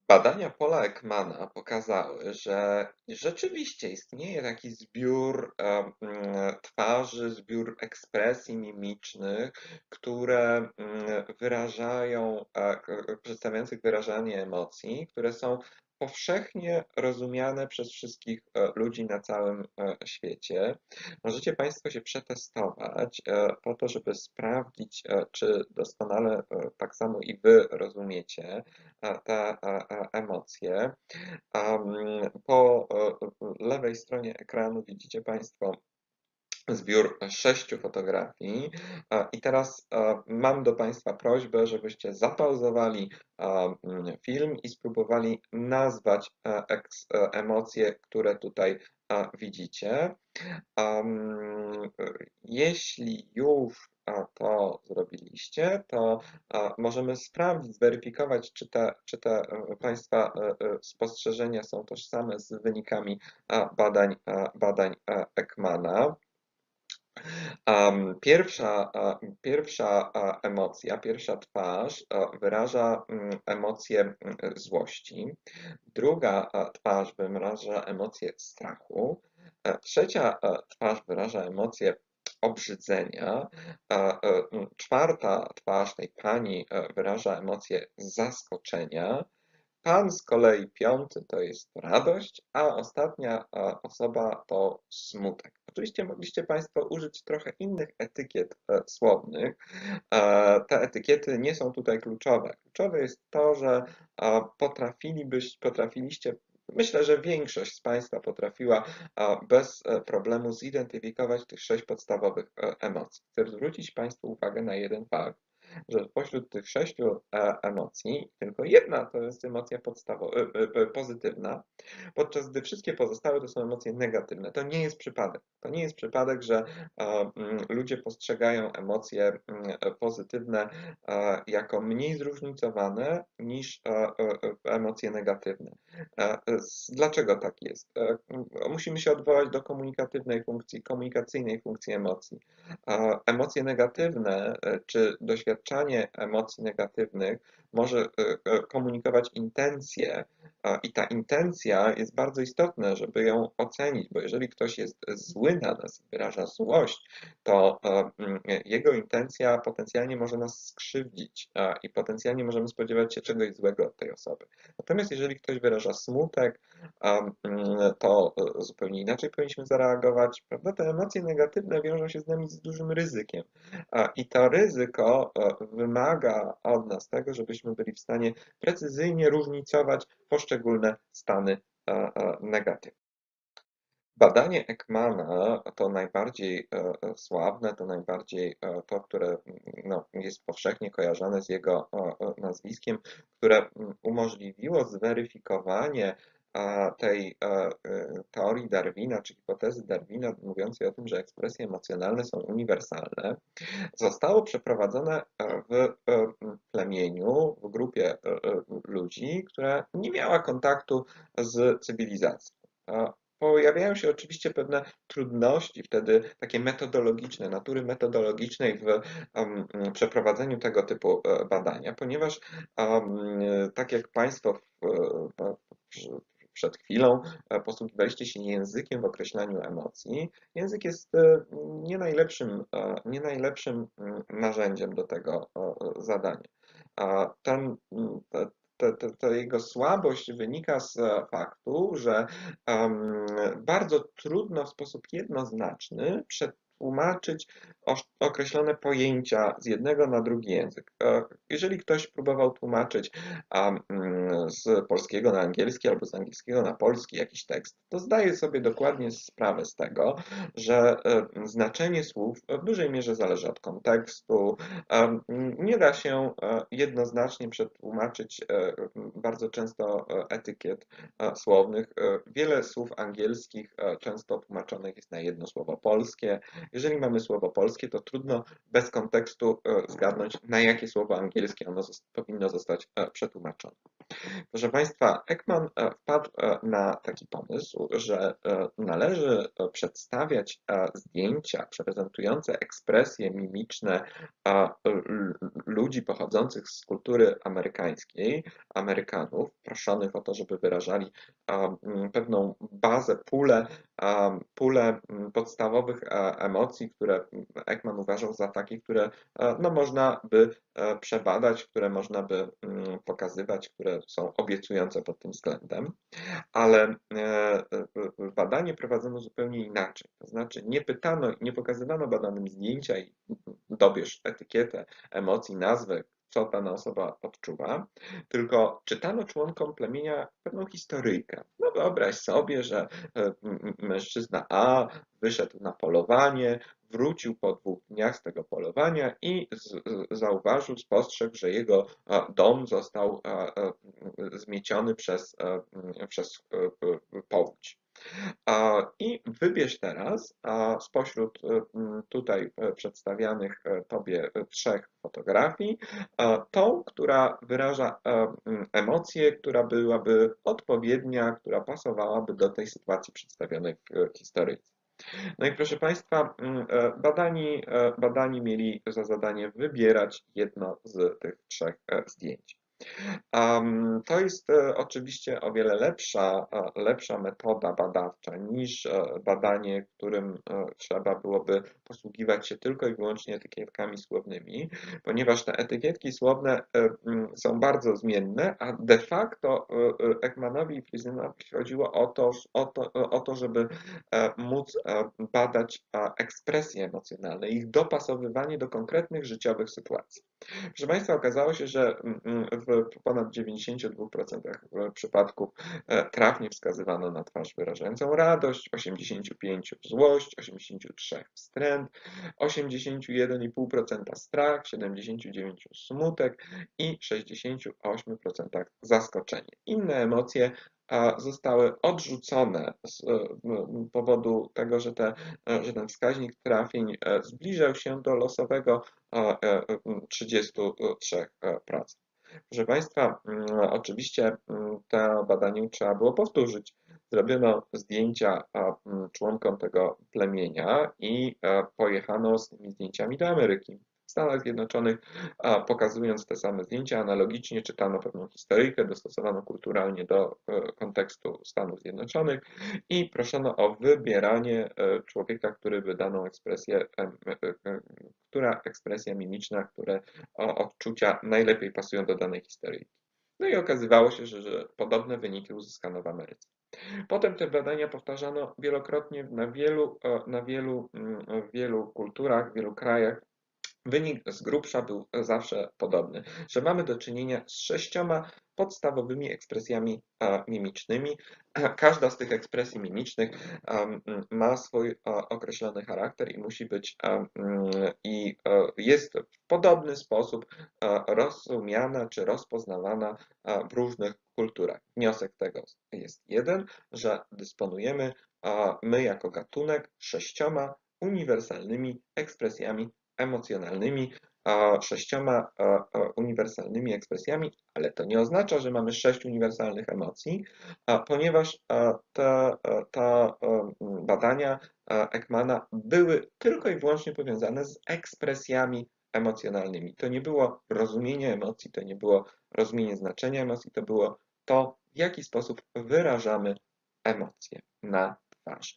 Badania Paula Ekmana pokazały, że rzeczywiście istnieje taki zbiór twarzy, zbiór ekspresji mimicznych, które wyrażają, przedstawiających wyrażanie emocji, które są powszechnie rozumiane przez wszystkich ludzi na całym świecie. Możecie Państwo się przetestować po to, żeby sprawdzić, czy doskonale tak samo i Wy rozumiecie te emocje. Po lewej stronie ekranu widzicie Państwo zbiór 6 fotografii. I teraz mam do Państwa prośbę, żebyście zapauzowali film i spróbowali nazwać emocje, które tutaj widzicie. Jeśli już to zrobiliście, to możemy sprawdzić, zweryfikować, czy te Państwa spostrzeżenia są tożsame z wynikami badań Ekmana. Pierwsza emocja, pierwsza twarz wyraża emocję złości. Druga twarz wyraża emocję strachu. Trzecia twarz wyraża emocję obrzydzenia. Czwarta twarz tej pani wyraża emocję zaskoczenia. Pan z kolei piąty to jest radość, a ostatnia osoba to smutek. Oczywiście mogliście Państwo użyć trochę innych etykiet słownych. Te etykiety nie są tutaj kluczowe. Kluczowe jest to, że potrafiliście, myślę, że większość z Państwa potrafiła bez problemu zidentyfikować tych 6 podstawowych emocji. Chcę zwrócić Państwu uwagę na jeden fakt, że spośród tych 6 emocji tylko jedna to jest emocja pozytywna, podczas gdy wszystkie pozostałe to są emocje negatywne. To nie jest przypadek. To nie jest przypadek, że ludzie postrzegają emocje pozytywne jako mniej zróżnicowane niż emocje negatywne. Dlaczego tak jest? Musimy się odwołać do komunikacyjnej funkcji emocji. Emocje negatywne czy doświadczanie emocji negatywnych może komunikować intencje i ta intencja jest bardzo istotna, żeby ją ocenić, bo jeżeli ktoś jest zły na nas, wyraża złość, to jego intencja potencjalnie może nas skrzywdzić i potencjalnie możemy spodziewać się czegoś złego od tej osoby. Natomiast jeżeli ktoś wyraża smutek, to zupełnie inaczej powinniśmy zareagować, prawda? Te emocje negatywne wiążą się z nami z dużym ryzykiem. I to ryzyko wymaga od nas tego, żebyśmy byli w stanie precyzyjnie różnicować poszczególne stany negatywne. Badanie Ekmana to najbardziej sławne, to najbardziej to, które no, jest powszechnie kojarzone z jego nazwiskiem, które umożliwiło zweryfikowanie tej teorii Darwina, czy hipotezy Darwina, mówiącej o tym, że ekspresje emocjonalne są uniwersalne, zostało przeprowadzone w plemieniu, w grupie ludzi, która nie miała kontaktu z cywilizacją. Pojawiają się oczywiście pewne trudności wtedy, takie metodologiczne, natury metodologicznej w przeprowadzeniu tego typu badania, ponieważ tak jak Państwo przed chwilą posługiwaliście się językiem w określaniu emocji, język jest nie najlepszym narzędziem do tego zadania. Ten, ta jego słabość wynika z faktu, że bardzo trudno w sposób jednoznaczny przetłumaczyć określone pojęcia z jednego na drugi język. Jeżeli ktoś próbował tłumaczyć z polskiego na angielski albo z angielskiego na polski jakiś tekst, to zdaje sobie dokładnie sprawę z tego, że znaczenie słów w dużej mierze zależy od kontekstu. Nie da się jednoznacznie przetłumaczyć bardzo często etykiet słownych. Wiele słów angielskich często tłumaczonych jest na jedno słowo polskie. Jeżeli mamy słowo polskie, to trudno bez kontekstu zgadnąć, na jakie słowo angielskie ono powinno zostać przetłumaczone. Proszę Państwa, Ekman wpadł na taki pomysł, że należy przedstawiać zdjęcia prezentujące ekspresje mimiczne ludzi pochodzących z kultury amerykańskiej, Amerykanów, proszonych o to, żeby wyrażali pewną bazę, pulę podstawowych emocji, które Ekman uważał za takie, które no, można by przebadać, które można by pokazywać, które są obiecujące pod tym względem. Ale badanie prowadzono zupełnie inaczej. To znaczy nie pytano, nie pokazywano badanym zdjęcia i dobierz etykietę emocji, nazwę, co dana osoba odczuwa, tylko czytano członkom plemienia pewną historyjkę. No wyobraź sobie, że mężczyzna A wyszedł na polowanie, wrócił po 2 dniach z tego polowania i zauważył, spostrzegł, że jego dom został zmieciony przez powódź. I wybierz teraz spośród tutaj przedstawianych Tobie 3 fotografii, tą, która wyraża emocję, która byłaby odpowiednia, która pasowałaby do tej sytuacji przedstawionej w historyjce. No i proszę Państwa, badani mieli za zadanie wybierać jedno z tych 3 zdjęć. To jest oczywiście o wiele lepsza metoda badawcza niż badanie, którym trzeba byłoby posługiwać się tylko i wyłącznie etykietkami słownymi, ponieważ te etykietki słowne są bardzo zmienne, a de facto Ekmanowi i Friesenowi chodziło o to, żeby móc badać ekspresje emocjonalne, ich dopasowywanie do konkretnych życiowych sytuacji. Proszę Państwa, okazało się, że w ponad 92% przypadków trafnie wskazywano na twarz wyrażającą radość, 85% złość, 83% wstręt, 81,5% strach, 79% smutek i 68% zaskoczenie. Inne emocje zostały odrzucone z powodu tego, że ten wskaźnik trafień zbliżał się do losowego 33%. Proszę Państwa, oczywiście to badanie trzeba było powtórzyć. Zrobiono zdjęcia członkom tego plemienia i pojechano z tymi zdjęciami do Ameryki. W Stanach Zjednoczonych, pokazując te same zdjęcia, analogicznie czytano pewną historyjkę, dostosowano kulturalnie do kontekstu Stanów Zjednoczonych i proszono o wybieranie człowieka, który by daną ekspresję, która ekspresja mimiczna, które odczucia najlepiej pasują do danej historyjki. No i okazywało się, że podobne wyniki uzyskano w Ameryce. Potem te badania powtarzano wielokrotnie w wielu kulturach, w wielu krajach. Wynik z grubsza był zawsze podobny, że mamy do czynienia z 6 podstawowymi ekspresjami mimicznymi. Każda z tych ekspresji mimicznych ma swój określony charakter i musi być i jest w podobny sposób rozumiana czy rozpoznawana w różnych kulturach. Wniosek tego jest jeden, że dysponujemy my jako gatunek 6 uniwersalnymi ekspresjami emocjonalnymi, 6 uniwersalnymi ekspresjami, ale to nie oznacza, że mamy 6 uniwersalnych emocji, ponieważ te badania Ekmana były tylko i wyłącznie powiązane z ekspresjami emocjonalnymi. To nie było rozumienie emocji, to nie było rozumienie znaczenia emocji, to było to, w jaki sposób wyrażamy emocje na twarzy.